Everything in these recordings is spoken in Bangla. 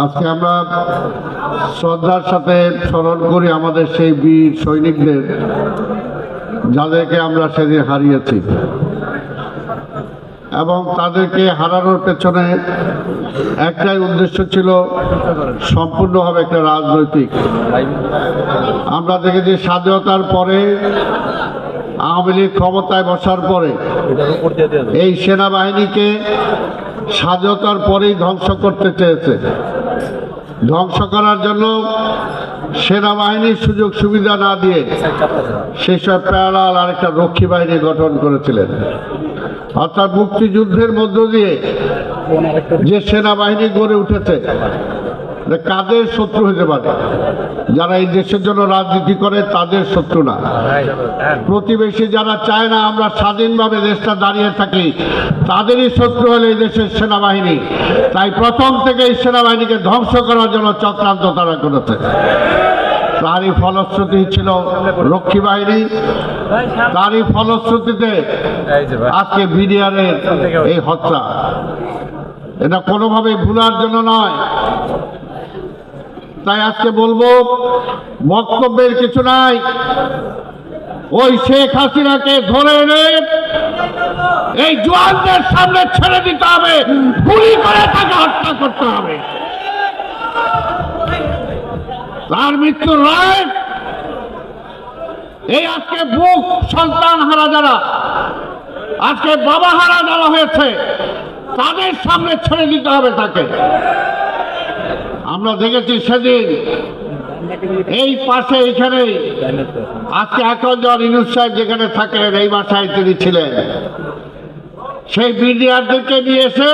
আজকে আমরা শ্রদ্ধার সাথে স্মরণ করি আমাদের সেই বীর সৈনিকদের, যাদেরকে আমরা সেদিন হারিয়েছি, এবং তাদেরকে হারানোর পেছনে একটাই উদ্দেশ্য ছিল, সম্পূর্ণভাবে একটা রাজনৈতিক। আমরা দেখেছি স্বাধীনতার পরে আওয়ামী লীগ ক্ষমতায় বসার পরে এই সেনাবাহিনীকে স্বাধীনতার পরেই ধ্বংস করতে চেয়েছে। ধ্বংস করার জন্য সেনাবাহিনীর সুযোগ সুবিধা না দিয়ে সেসব প্যারালাল আরেকটা রক্ষী বাহিনী গঠন করেছিলেন। অর্থাৎ মুক্তিযুদ্ধের মধ্য দিয়ে যে সেনাবাহিনী গড়ে উঠেছে, কাদের শত্রু হতে পারে? যারা এই দেশের জন্য রাজনীতি করে তাদের শত্রু না। প্রতিবেশী যারা চায় না আমরা স্বাধীনভাবে দেশটা দাঁড়িয়ে থাকি, তাদেরই শত্রু হলে এই দেশের সেনাবাহিনী। তাই প্রথম থেকে এই সেনাবাহিনীকে ধ্বংস করার জন্য চক্রান্ত তারা করেছে। তারই ফলশ্রুতি ছিল রক্ষী বাহিনী, তারই ফলশ্রুতিতে আজকে বিডিআরের এই হত্যা। এটা কোনোভাবে ভুলার জন্য নয়। তাই আজকে বলবো, বক্তব্যের কিছু নাই। ওই শেখ হাসিনাকে ধরে এনে এই জওয়ানদের সামনে ছেড়ে দিতে হবে, গুলি করে তাকে হত্যা করতে হবে। তার মৃত্যুর রায় এই আজকে বুক সন্তান হারা যারা, আজকে বাবা হারা যারা হয়েছে, তাদের সামনে ছেড়ে দিতে হবে তাকে। আমরা দেখেছি সেদিন এই পাশে এইখানে আজকে এখন জন ইউনূস সাহেব যেখানে থাকেন, এই বাসায় তিনি ছিলেন। সেই বিডিআরদেরকে নিয়ে এসে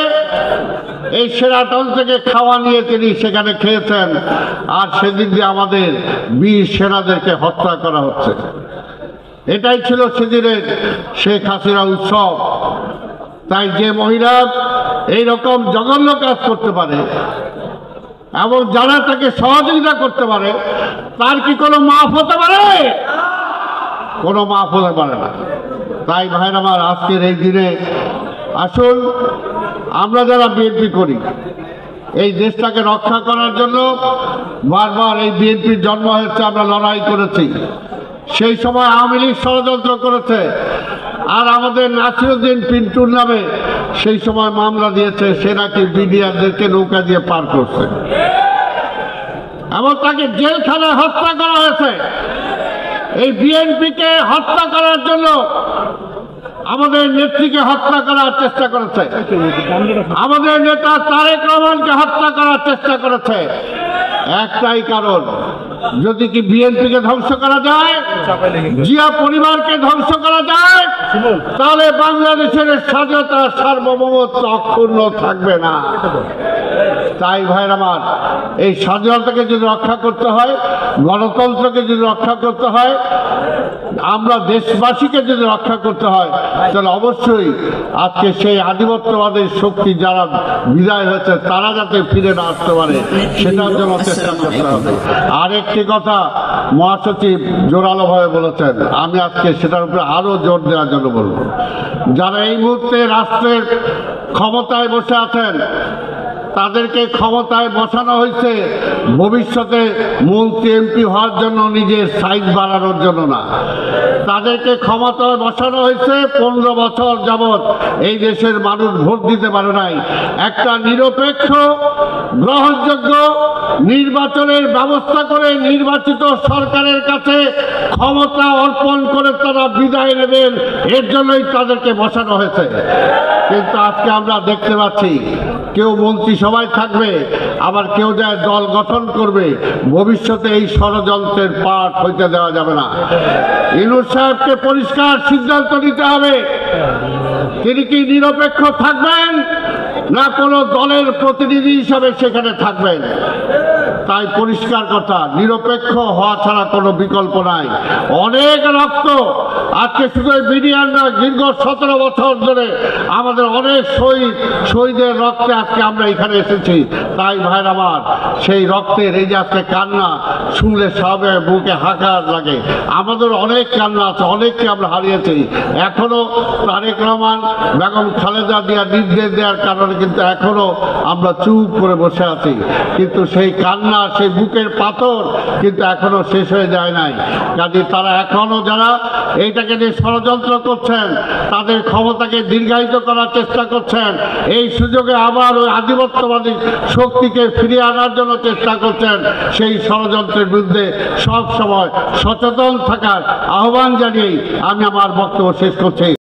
এই সেরাটন থেকে খাওয়া নিয়ে তিনি সেখানে খেয়েছেন, আর সেদিন দিয়ে আমাদের বীর সেনাদেরকে হত্যা করা হচ্ছে। এটাই ছিল সেদিনের শেখ হাসিনা উৎসব। তাই যে মহিলা এইরকম জঘন্য কাজ করতে পারে এবং যারা তাকে সহযোগিতা করতে পারে, তার কি কোনো মাফ হতে পারে? কোনো মাফ হতে পারে না। তাই ভাইরা আমার, আজকের এই দিনে আসুন আমরা যারা বিএনপি করি, এই দেশটাকে রক্ষা করার জন্য বারবার এই বিএনপির জন্ম হয়েছে, আমরা লড়াই করেছি। সেই সময় আওয়ামী লীগ ষড়যন্ত্র করেছে, আর আমাদের নাসিরউদ্দিন পিন্টুর নামে সেই সময় মামলা দিয়েছে, সে নাকি বিডিআরদেরকে নৌকা দিয়ে পার করছে এবং তাকে জেলখানায় হত্যা করা হয়েছে। এই বিএনপিকে হত্যা করার জন্য আমাদের নেত্রীকে হত্যা করার চেষ্টা করেছে, আমাদের নেতা তারেক রহমানকে হত্যা করার চেষ্টা করেছে। একটাই কারণ, যদি কি বিএনপিকে ধ্বংস করা যায়, জিয়া পরিবারকে ধ্বংস করা যায়, তাহলে বাংলাদেশের স্বাধীনতা সার্বভৌমত্ব অক্ষুণ্ণ থাকবে না। তাই ভাইয়ের আমার, এই স্বাধীনতাকে যদি রক্ষা করতে হয়, গণতন্ত্রকে যদি রক্ষা করতে হয়, আমরা দেশবাসীকে যদি রক্ষা করতে হয়, তাহলে অবশ্যই আজকে সেই আধিপত্যবাদের শক্তি যারা বিদায় হয়েছে, তারা যাতে ফিরে না আসতে পারে, সেটার জন্য চেষ্টা করতে হবে। আরেকটি কথা মহাসচিব জোরালোভাবে বলেছেন, আমি আজকে সেটার উপরে আরো জোর দেওয়ার জন্য বলবো। যারা এই মুহূর্তে রাষ্ট্রের ক্ষমতায় বসে আছেন, তাদেরকে ক্ষমতায় বসানো হয়েছে ভবিষ্যতে মন্ত্রী এমপি হওয়ার জন্য, নিজের সাইজ বাড়ানোর জন্য না। তাদেরকে ক্ষমতায় বসানো হয়েছে 15 বছর যাবৎ এই দেশের মানুষ ভোট দিতে পারে নাই। একটা নিরপেক্ষ গ্রহণযোগ্য নির্বাচনের ব্যবস্থা করে নির্বাচিত সরকারের কাছে ক্ষমতা অর্পণ করে তারা বিদায় নেবেন, এর জন্যই তাদেরকে বসানো হয়েছে। কিন্তু আজকে আমরা দেখতে পাচ্ছি, কেউ মন্ত্রিসভায় থাকবে, আবার কেউ যায় দল গঠন করবে। ভবিষ্যতে এই ষড়যন্ত্রের পাঠ হইতে দেওয়া যাবে না। ইউনূস সাহেবকে পরিষ্কার সিদ্ধান্ত নিতে হবে, তিনি কি নিরপেক্ষ থাকবেন না কোনো দলের প্রতিনিধি হিসাবে সেখানে থাকবেন। তাই পরিষ্কার কথা, নিরপেক্ষ হওয়া ছাড়া কোনো বিকল্প নাই। অনেক রক্ত আজকে শুধু বিডিআর না, দীর্ঘ 17 বছর ধরে আমাদের অনেক শহীদের রক্তে আজকে আমরা এখানে এসেছি। তাই ভাইরা আমার, সেই রক্তের এই যে আজকে কান্না শুনলে সবে বুকে হাহাকার লাগে। আমাদের অনেক কান্না আছে, অনেককে আমরা হারিয়েছি। এখনো তারেক রহমান, বেগম খালেদা জিয়া নির্দেশ দেওয়ার কারণে কিন্তু এখনো আমরা চুপ করে বসে আছি। কিন্তু সেই কান্না, সেই বুকের পাথর কিন্তু এখনো শেষ হয়ে যায় নাই। কাজে তারা এখনো যারা এইটাকে নিয়ে ষড়যন্ত্র করছেন, তাদের ক্ষমতাকে দীর্ঘায়িত করার চেষ্টা করছেন, এই সুযোগে আবার ওই আধিপত্যবাদী শক্তিকে ফিরিয়ে আনার জন্য চেষ্টা করছেন, সেই ষড়যন্ত্রের বিরুদ্ধে সব সময় সচেতন থাকার আহ্বান জানিয়েই আমি আমার বক্তব্য শেষ করছি।